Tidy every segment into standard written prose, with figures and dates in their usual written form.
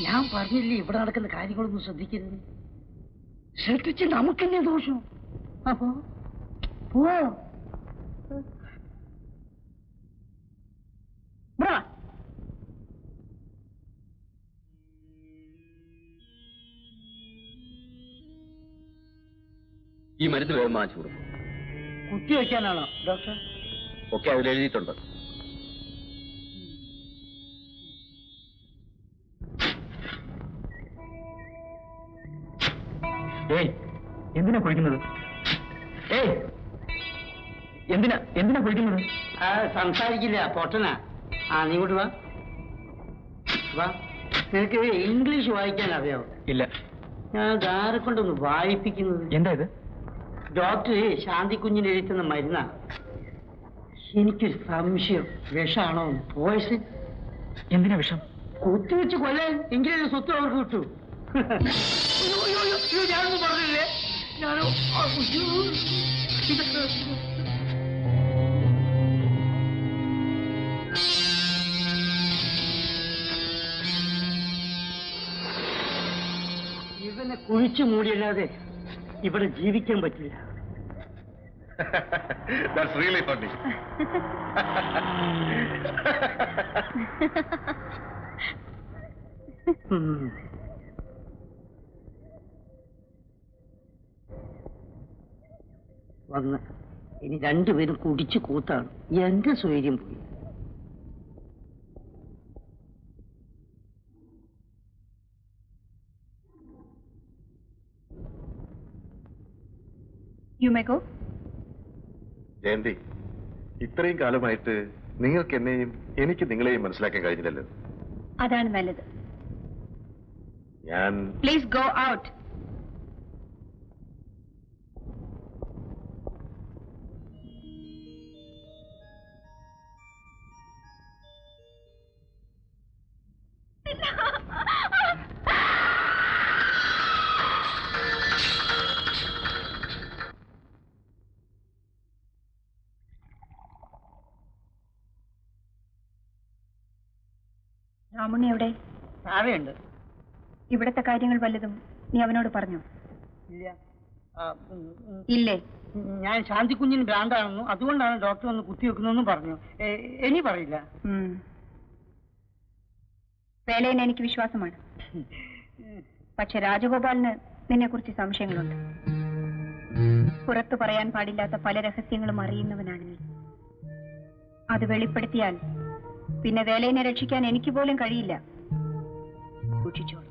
ഞാൻ പറഞ്ഞില്ലേ ഇവിടെ നടക്കുന്ന കാര്യങ്ങളൊന്നും ശ്രദ്ധിക്കരുത്. ശ്രദ്ധിച്ച് നമുക്കെന്നെ ദോഷം. അപ്പോ പോ. ഈ മരുന്ന് വേഗം വാങ്ങിച്ചു കൊടുക്കും. കുത്തിവെക്കാനാണോ ഡോക്ടർ? ഒക്കെ അതിൽ എഴുതിയിട്ടുണ്ട്. ഏയ്, എന്തിനാ കുഴിക്കുന്നത്? ഏയ്, എന്തിനാ കുഴിക്കുന്നത്? സംസാരിക്കില്ല, പൊട്ടനാ. നീ ഇങ്ങോട്ട് വാ. നിനക്ക് ഇംഗ്ലീഷ് വായിക്കാൻ അറിയാവോ? ഇല്ല. ഞാൻ ആരെ കൊണ്ടൊന്ന് വായിപ്പിക്കുന്നത്. എന്താ ഇത്? ഡോക്ടർ ശാന്തി കുഞ്ഞിന് എഴുതുന്ന മരുന്നാ. എനിക്കൊരു സംശയം, വിഷാണോ? പോയിസൺ? എന്തിനാ വിഷം? കുത്തിവെച്ച് കൊല്ലാൻ. എങ്കിലും സ്വത്ത് അവർക്ക് കിട്ടൂ. ഞാനൊന്നും പറഞ്ഞില്ലേ? ഇവനെ കുഴിച്ചു മൂടിയല്ലാതെ ഇവിടെ ജീവിക്കാൻ പറ്റില്ല. That's really funny. വന്ന് ഇനി രണ്ടുപേരും കുടിച്ചു കൂത്താണ്. എന്റെ സ്വൈര്യം പോയി. ജയന്തി, ഇത്രയും കാലമായിട്ട് നിങ്ങൾക്ക് എന്നെയും എനിക്ക് നിങ്ങളെയും മനസ്സിലാക്കാൻ കഴിഞ്ഞില്ലല്ലോ. അതാണ് നല്ലത്. ഞാൻ പ്ലീസ് ഗോ ഔട്ട്. രാമുണ്ണി എവിടെ? താഴെയുണ്ട്. ഇവിടത്തെ കാര്യങ്ങൾ വല്ലതും നീ അവനോട് പറഞ്ഞോ? ഇല്ല. ഇല്ലേ? ഞാൻ ശാന്തി കുഞ്ഞിന് ഭ്രാന്താണെന്നും അതുകൊണ്ടാണ് ഡോക്ടർ ഒന്ന് കുത്തിവെക്കുന്നതെന്നും പറഞ്ഞു. ഇനി പറയില്ല. വേലയിന് എനിക്ക് വിശ്വാസമാണ്. പക്ഷെ രാജഗോപാലിന് നിന്നെ കുറിച്ച് സംശയങ്ങളുണ്ട്. പുറത്തു പറയാൻ പാടില്ലാത്ത പല രഹസ്യങ്ങളും അറിയുന്നവനാണ് നീ. അത് വെളിപ്പെടുത്തിയാൽ പിന്നെ വേലയിനെ രക്ഷിക്കാൻ എനിക്ക് പോലും കഴിയില്ല. സൂക്ഷിച്ചോളൂ.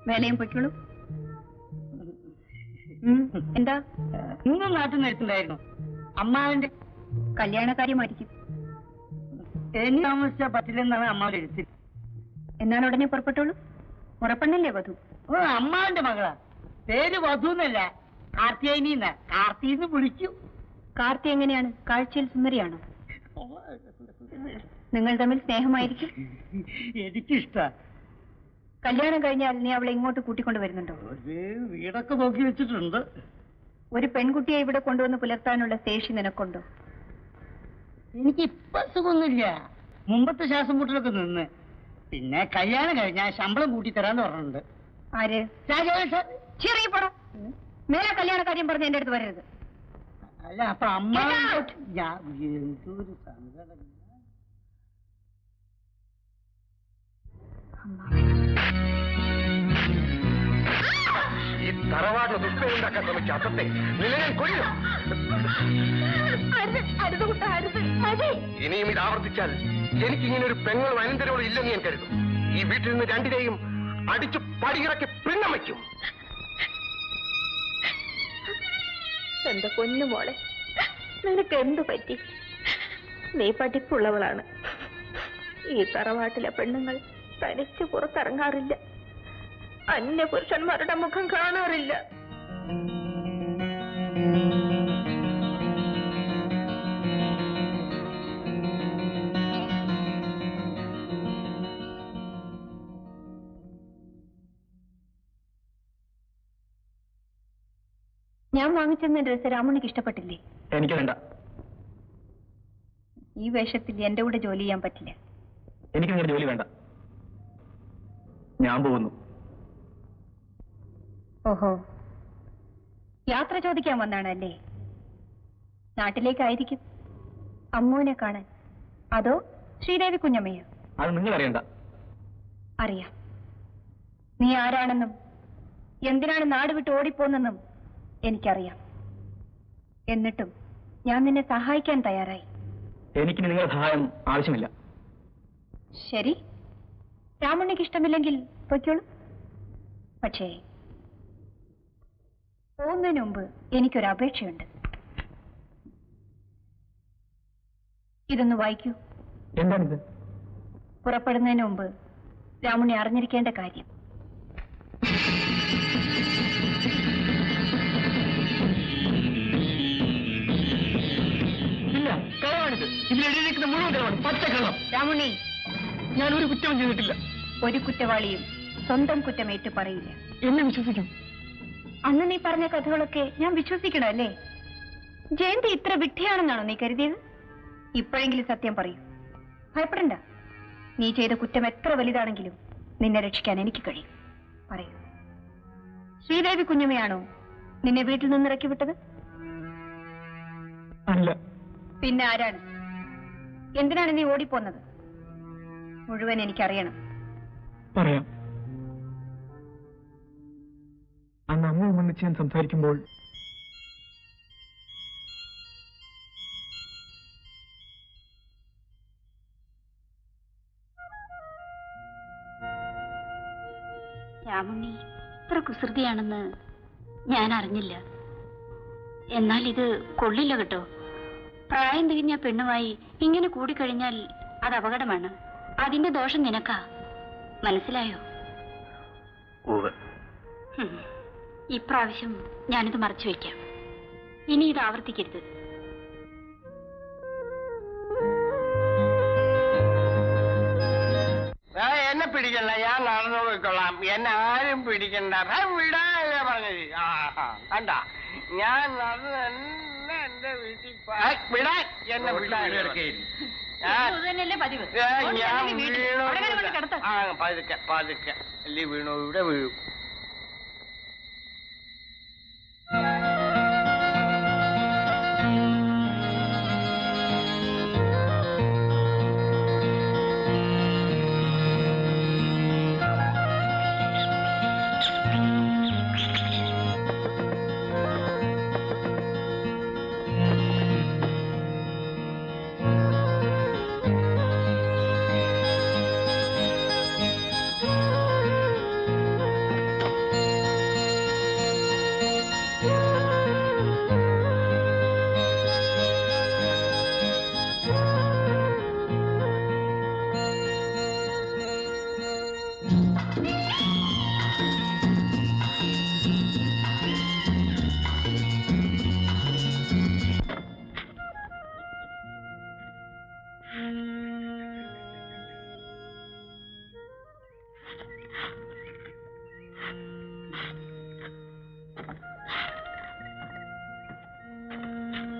വേലയും പൊയ്ക്കോളൂ. എന്താ? ഇന്നും നാട്ടിൽ നിന്ന് എത്തുണ്ടായിരുന്നു. അമ്മാവിന്റെ കല്യാണക്കാര്യമായിരിക്കും. ഇനി താമസിച്ചാൽ പറ്റില്ലെന്നാണ് അമ്മാവിന്റെ എഴുത്തിൽ. എന്നാൽ ഉടനെ പുറപ്പെട്ടോളൂ. ഉറപ്പണ്ണല്ലേ വധു? അമ്മാവിന്റെ മകളാ. പേര് വധു എന്നല്ല, കാർത്തിയായിനി എന്നാ. കാർത്തിന്ന് വിളിക്കൂ. കാർത്തി എങ്ങനെയാണ്? കാഴ്ചയിൽ സുന്ദരിയാണോ? നിങ്ങൾ തമ്മിൽ സ്നേഹമായിരിക്കും. എനിക്കിഷ്ട. കല്യാണം കഴിഞ്ഞാൽ നീ അവളെ ഇങ്ങോട്ട് കൂട്ടിക്കൊണ്ട് വരുന്നുണ്ടോ? വീടൊക്കെ നോക്കി വെച്ചിട്ടുണ്ട്. ഒരു പെൺകുട്ടിയെ ഇവിടെ കൊണ്ടുവന്ന് പുലർത്താനുള്ള ശേഷി നിനക്കുണ്ടോ? എനിക്ക് ഇപ്പൊ സുഖമൊന്നുമില്ല. മുമ്പത്തെ ശ്വാസം മുട്ടലൊക്കെ നിന്ന്. പിന്നെ കല്യാണം കഴിഞ്ഞാൽ ശമ്പളം കൂട്ടി തരാന്ന് പറഞ്ഞിട്ടുണ്ട്. ആര്? ചെറിയ പടം. മേലെ കല്യാണ കാര്യം പറഞ്ഞ് എന്റെ അടുത്ത് വരരുത്. അല്ല, അപ്പൊ അമ്മ എന്തൊരു സങ്കടം. ഈ തറവാട് ദുഷ്ടയുണ്ടാക്കാൻ ശ്രമിച്ച അസത്തെ നിലയം കൊല്ലും. ഇനിയും ഇത് ആവർത്തിച്ചാൽ എനിക്കിങ്ങനെ ഒരു പെങ്ങളും അനന്തരങ്ങളും ഇല്ലെന്ന് ഞാൻ കരുതും. ഈ വീട്ടിൽ നിന്ന് രണ്ടിനെയും അടിച്ചു പടിയിറക്കി പിണ്ണം വയ്ക്കും. എന്റെ പൊന്നു മോളെ, നിനക്ക് എന്തു പറ്റി? നീ പഠിപ്പുള്ളവളാണ്. ഈ തറവാട്ടിലെ പെണ്ണുങ്ങൾ തനിച്ച് പുറത്തിറങ്ങാറില്ല. അന്യ പുരുഷന്മാരുടെ മുഖം കാണാറില്ല. ഞാൻ വാങ്ങിച്ചെന്ന ഡ്രസ് രാമുണ്ണിക്ക് ഇഷ്ടപ്പെട്ടില്ലേ? എനിക്ക് വേണ്ട. ഈ വേഷത്തിൽ എന്റെ കൂടെ ജോലി ചെയ്യാൻ പറ്റില്ല. എനിക്ക് നിങ്ങളുടെ ജോലി വേണ്ട. ഞാൻ പോകുന്നു. ഓഹോ, യാത്ര ചോദിക്കാൻ വന്നാണല്ലേ? നാട്ടിലേക്കായിരിക്കും. അമ്മുവിനെ കാണാൻ. അതോ ശ്രീദേവി കുഞ്ഞമ്മയോ? അത് നിങ്ങൾ അറിയണ്ട. അറിയാം. നീ ആരാണെന്നും എന്തിനാണ് നാട് വിട്ട് ഓടിപ്പോന്നെന്നും എനിക്കറിയാം. എന്നിട്ടും ഞാൻ നിന്നെ സഹായിക്കാൻ തയ്യാറായി. എനിക്ക് നിങ്ങളുടെ സഹായം ആവശ്യമില്ല. ശരി, രാമുണ്ണിക്ക് ഇഷ്ടമില്ലെങ്കിൽ പൊയ്ക്കോളൂ. പക്ഷേ പോകുന്നതിന് മുമ്പ് എനിക്കൊരു അപേക്ഷയുണ്ട്. ഇതൊന്ന് വായിക്കൂ. എന്താണിത്? പുറപ്പെടുന്നതിന് മുമ്പ് രാമുണ്ണി അറിഞ്ഞിരിക്കേണ്ട കാര്യം. ഇല്ല, കളവാണിത്. ഇതിലെഴുതിയിരിക്കുന്ന മുഴുവൻ കളവാണ്, പച്ചക്കള്ളം. രാമുണ്ണി, ഞാൻ ഒരു കുറ്റവും ചെയ്തിട്ടില്ല. ഒരു കുറ്റവാളിയും സ്വന്തം കുറ്റമേറ്റ് പറയില്ല. എന്നെ വിശ്വസിക്കും. അന്ന് നീ പറഞ്ഞ കഥകളൊക്കെ ഞാൻ വിശ്വസിക്കണം അല്ലേ? ജയന്തി ഇത്ര വിഡ്ഢിയാണെന്നാണോ നീ കരുതിയത്? ഇപ്പോഴെങ്കിലും സത്യം പറയൂ. ഭയപ്പെടണ്ട. നീ ചെയ്ത കുറ്റം എത്ര വലുതാണെങ്കിലും നിന്നെ രക്ഷിക്കാൻ എനിക്ക് കഴിയും. പറയൂ, ശ്രീദേവി കുഞ്ഞമ്മയാണോ നിന്നെ വീട്ടിൽ നിന്ന് ഇറക്കി വിട്ടത്? അല്ല. പിന്നെ ആരാണ്? എന്തിനാണ് നീ ഓടിപ്പോന്നത്? മുഴുവൻ എനിക്കറിയണം. പറയാം. അന്ന് അമ്മ ഒന്നിച്ച് ഞാൻ സംസാരിക്കുമ്പോൾ രാമുണ്ണി ഇത്ര കുസൃതിയാണെന്ന് ഞാൻ അറിഞ്ഞില്ല. എന്നാൽ ഇത് കൊള്ളില്ല കേട്ടോ. പ്രായം തികഞ്ഞ പെണ്ണുമായി ഇങ്ങനെ കൂടിക്കഴിഞ്ഞാൽ അത് അപകടമാണ്. അതിന്റെ ദോഷം നിനക്കാ. മനസ്സിലായോ? ഇപ്രാവശ്യം ഞാനിത് മറച്ചു വയ്ക്കാം. ഇനി ഇത് ആവർത്തിക്കരുത്. എന്നെ പിടിക്കണ്ട, ഞാൻ നടന്നു പോയിക്കൊള്ളാം. എന്നെ ആരും പിടിക്കണ്ട. വിടാനല്ലേ പറഞ്ഞത്? കണ്ട, ഞാൻ നടന്നു തന്നെ എന്റെ വീട്ടിൽ വിടാൻ. എന്നെ വിടാൻ ഞാൻ വീണു. പതുക്കെ പതുക്കെ അല്ലേ വീണു. ഇവിടെ വീഴും.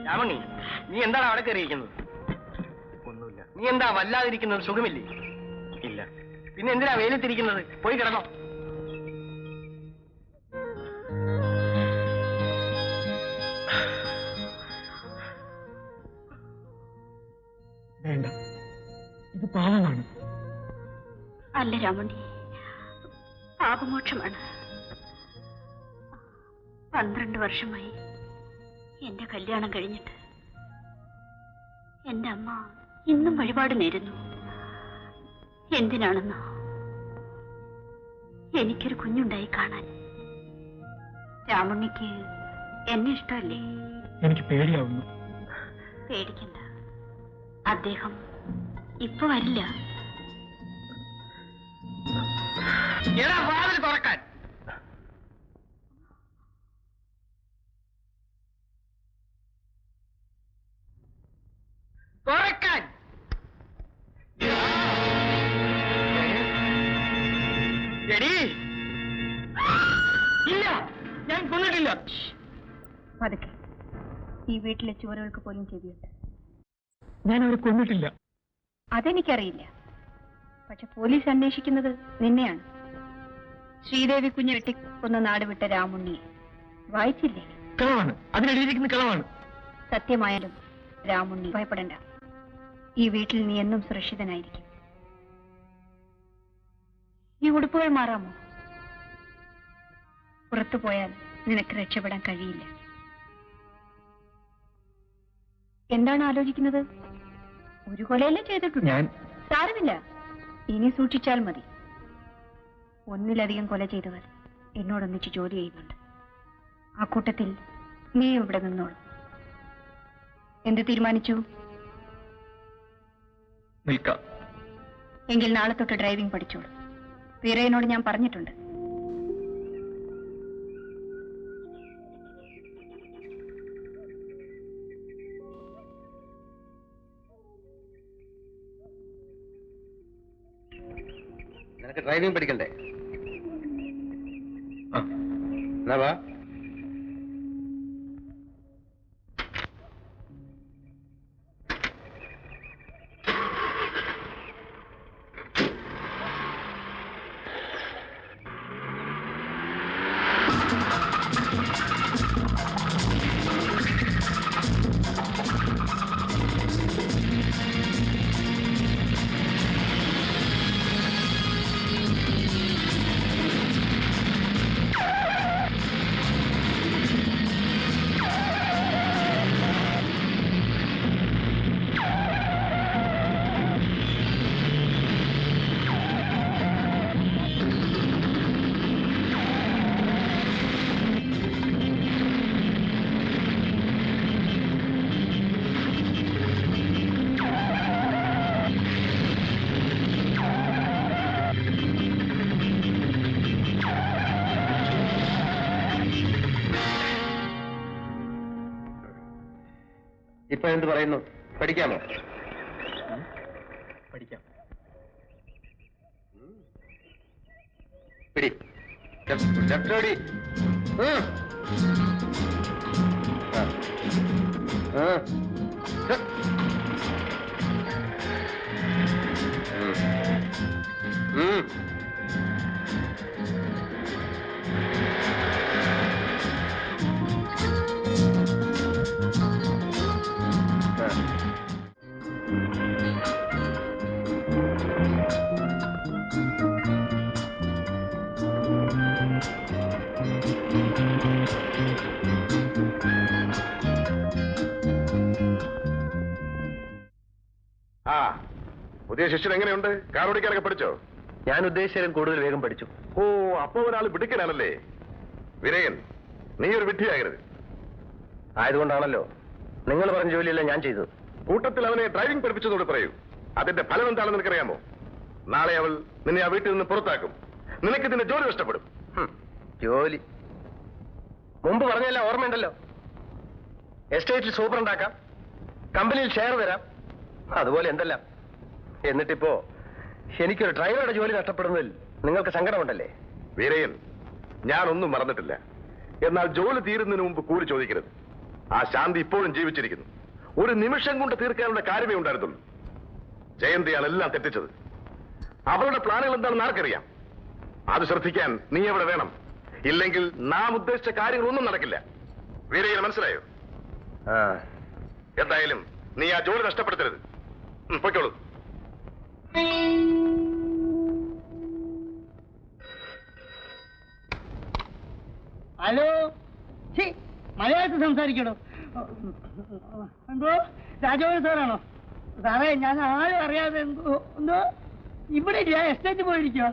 രാമണി, നീ എന്താണ് അവിടെ കയറിയിരിക്കുന്നത്? ഒന്നുമില്ല. നീ എന്താ വല്ലാതിരിക്കുന്നത്? സുഖമില്ലേ? ഇല്ല. പിന്നെ എന്തിനാ വെയിലത്തിരിക്കുന്നത്? പോയി കിടന്നോ. വേണ്ട, ഇത് പാവമാണ്. അല്ല രാമുണ്ണി, പാപമോക്ഷമാണ്. 12 വർഷമായി എന്റെ കല്യാണം കഴിഞ്ഞിട്ട് എന്റെ അമ്മ ഇന്നും വഴിപാട് നേരുന്നു. എന്തിനാണെന്നോ? എനിക്കൊരു കുഞ്ഞുണ്ടായി കാണാൻ. രാമുണ്ണിക്ക് എന്നെ ഇഷ്ടമല്ലേ? എനിക്ക് പേടിയാവുന്നു. പേടിക്കണ്ട, അദ്ദേഹം ഇപ്പൊ വരില്ല. വാതിൽ തുറക്കാൻ. തുറക്കാൻ. ഇല്ല, ഞാൻ കൊന്നിട്ടില്ല. പതുക്കെ. ഈ വീട്ടിലെ ചുവരുകൾക്ക് പോലും ചെവിയുണ്ട്. ഞാൻ അവരെ കൊന്നിട്ടില്ല. അതെനിക്കറിയില്ല. പക്ഷെ പോലീസ് അന്വേഷിക്കുന്നത് നിന്നെയാണ്. ശ്രീദേവി കുഞ്ഞ് വെട്ടിക്കൊന്ന നാട് വിട്ട രാമുണ്ണിയെ വായിച്ചില്ലേ? കളവാണ്, അതിനെഴുതിയിരിക്കുന്ന കളവാണ്. സത്യമായാലും രാമുണ്ണി ഭയപ്പെടണ്ട. ഈ വീട്ടിൽ നീ എന്നും സുരക്ഷിതനായിരിക്കും. ഈ ഉടുപ്പുകൾ മാറാമോ? പുറത്തു പോയാൽ നിനക്ക് രക്ഷപ്പെടാൻ കഴിയില്ല. എന്താണ് ആലോചിക്കുന്നത്? ഒരു കൊലയല്ലേ ചെയ്തിട്ടുണ്ട്. സാരമില്ല, ഇനി സൂക്ഷിച്ചാൽ മതി. ഒന്നിലധികം കൊല ചെയ്തവർ എന്നോടൊന്നിച്ച് ജോലി ചെയ്യുന്നുണ്ട്. ആ കൂട്ടത്തിൽ നീ ഇവിടെ നിന്നോളൂ. എന്ത് തീരുമാനിച്ചു? നിൽക്കാം. എങ്കിൽ നാളെ തൊട്ട് ഡ്രൈവിംഗ് പഠിച്ചോളൂ. വീരയനോട് ഞാൻ പറഞ്ഞിട്ടുണ്ട്. നിനക്ക് ഡ്രൈവിംഗ് പഠിക്കണ്ടേ? എന്നാ വാ. ഇപ്പൊ എന്ത് പറയുന്നു? പഠിക്കാമോ? പഠിക്കാം. പിടി. ലെഫ്റ്റ് ഓടി. പുതിയ ശിഷ്യൻ എങ്ങനെയുണ്ട്? കാർ ഓടിക്കാനൊക്കെ പഠിച്ചോ? ഞാൻ ഉദ്ദേശിച്ചാലും കൂടുതൽ വേഗം പഠിച്ചു. ഓ, അപ്പോ ഒരാൾ പിടിക്കനാണല്ലേ? വിരയൻ, നീ ഒരു വിഡ്ഢിയാകരുത്. ആയതുകൊണ്ടാണല്ലോ നിങ്ങൾ പറഞ്ഞ ജോലിയല്ല ഞാൻ ചെയ്തത്. കൂട്ടത്തിൽ അവനെ ഡ്രൈവിംഗ് പഠിപ്പിച്ചതോട് പറയൂ. അതിന്റെ ഫലം എന്താണെന്ന് നിനക്കറിയാമോ? നാളെ അവൾ നിന്നെ ആ വീട്ടിൽ നിന്ന് പുറത്താക്കും. നിനക്ക് നിന്റെ ജോലി നഷ്ടപ്പെടും. ജോലി മുമ്പ് പറഞ്ഞല്ല ഓർമ്മയുണ്ടല്ലോ. എസ്റ്റേറ്റിൽ സൂപ്പറുണ്ടാക്കാം, കമ്പനിയിൽ ഷെയർ തരാം, അതുപോലെ എന്തെല്ലാം. എന്നിട്ടിപ്പോ എനിക്കൊരു ഡ്രൈവറുടെ ജോലി നഷ്ടപ്പെടുന്നതിൽ നിങ്ങൾക്ക് സങ്കടമുണ്ടല്ലേ? വീരയൻ, ഞാനൊന്നും മറന്നിട്ടില്ല. എന്നാൽ ജോലി തീരുന്നതിന് മുമ്പ് കൂലി ചോദിക്കരുത്. ആ ശാന്തി ഇപ്പോഴും ജീവിച്ചിരിക്കുന്നു. ഒരു നിമിഷം കൊണ്ട് തീർക്കാനുള്ള കാര്യമേ ഉണ്ടായിരുന്നുള്ളൂ. ജയന്തിയാണ് എല്ലാം തെറ്റിച്ചത്. അവളുടെ പ്ലാനുകൾ എന്താണെന്ന് ആർക്കറിയാം? അത് ശ്രദ്ധിക്കാൻ നീ എവിടെ വേണം. ഇല്ലെങ്കിൽ നാം ഉദ്ദേശിച്ച കാര്യങ്ങളൊന്നും നടക്കില്ല. വീരയ്യന് മനസ്സിലായോ? എന്തായാലും നീ ആ ജോലി നഷ്ടപ്പെടുത്തരുത്. പൊയ്ക്കോളൂ. ഹലോ, മലയാളത്തിൽ സംസാരിക്കണോ? എന്തോ രാജോഹൻ സാറാണോ? സാറേ, ഞാൻ ആരും അറിയാതെ എന്തോ ഇവിടെ ഇല്ല, എസ്റ്റേറ്റ് പോയിരിക്കോ?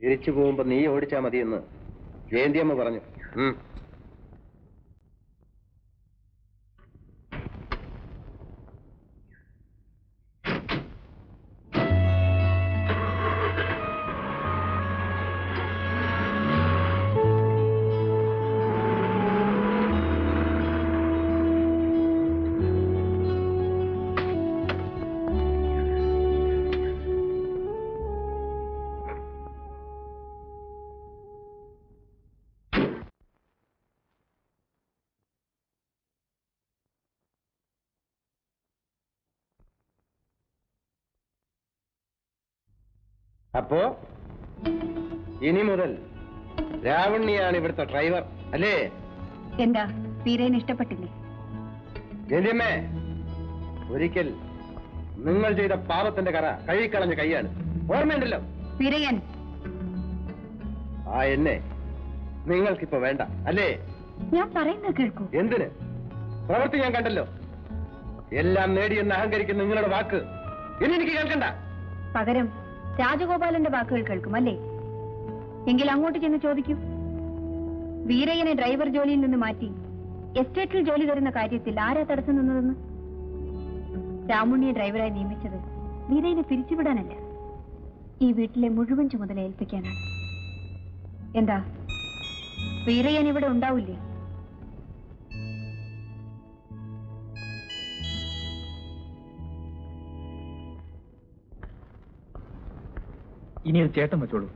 തിരിച്ചു പോകുമ്പോ നീ ഓടിച്ചാ മതിയെന്ന് ജയന്തിയമ്മ പറഞ്ഞു. അപ്പോ ഇനി മുതൽ രാവണ്യാണ് ഇവിടുത്തെ ഡ്രൈവർ അല്ലേ? എന്താ വീരേന് ഇഷ്ടപ്പെട്ടില്ലേ? ജയന്തിയമ്മേ, ഒരിക്കൽ നിങ്ങൾ ചെയ്ത പാപത്തിന്റെ കറ കഴുകിക്കളഞ്ഞ കൈയാണ്, ഓർമ്മയുണ്ടല്ലോ? വീരയൻ, ആ എന്നെ നിങ്ങൾക്കിപ്പോ വേണ്ട അല്ലേ? ഞാൻ പറയുന്നത് കേൾക്കൂ. എന്തിന്? പ്രവൃത്തി ഞാൻ കണ്ടല്ലോ. എല്ലാം നേടിയെന്ന് അഹങ്കരിക്കുന്ന നിങ്ങളുടെ വാക്ക് ഇനി എനിക്ക് കേൾക്കണ്ട. പകരം രാജഗോപാലന്റെ വാക്കുകൾ കേൾക്കും അല്ലേ? എങ്കിൽ അങ്ങോട്ട് ചെന്ന് ചോദിക്കൂ. വീരയ്യനെ ഡ്രൈവർ ജോലിയിൽ നിന്ന് മാറ്റി എസ്റ്റേറ്റിൽ ജോലി തരുന്ന കാര്യത്തിൽ ആരാ തടസ്സം നിന്നതെന്ന്? രാമുണ്ണിയെ ഡ്രൈവറായി നിയമിച്ചത് വീരയ്യനെ പിരിച്ചുവിടാനല്ല, ഈ വീട്ടിലെ മുഴുവൻ ചുമതല ഏൽപ്പിക്കാനാണ്. എന്താ വീരയ്യൻ ഇവിടെ ഉണ്ടാവില്ലേ? ഇനി അത് ചേട്ടൻ വെച്ചോളൂ.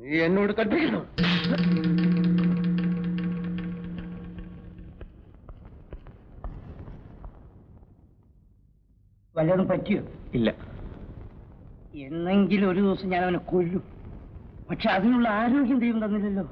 നീ എന്നോട് കൽപ്പിക്കുന്നു. വല്ലതും പറ്റിയോ? ഇല്ല. എന്നെങ്കിലും ഒരു ദിവസം ഞാൻ അവനെ കൊല്ലും. പക്ഷെ അതിനുള്ള ആരോഗ്യം ദൈവം തന്നില്ലല്ലോ.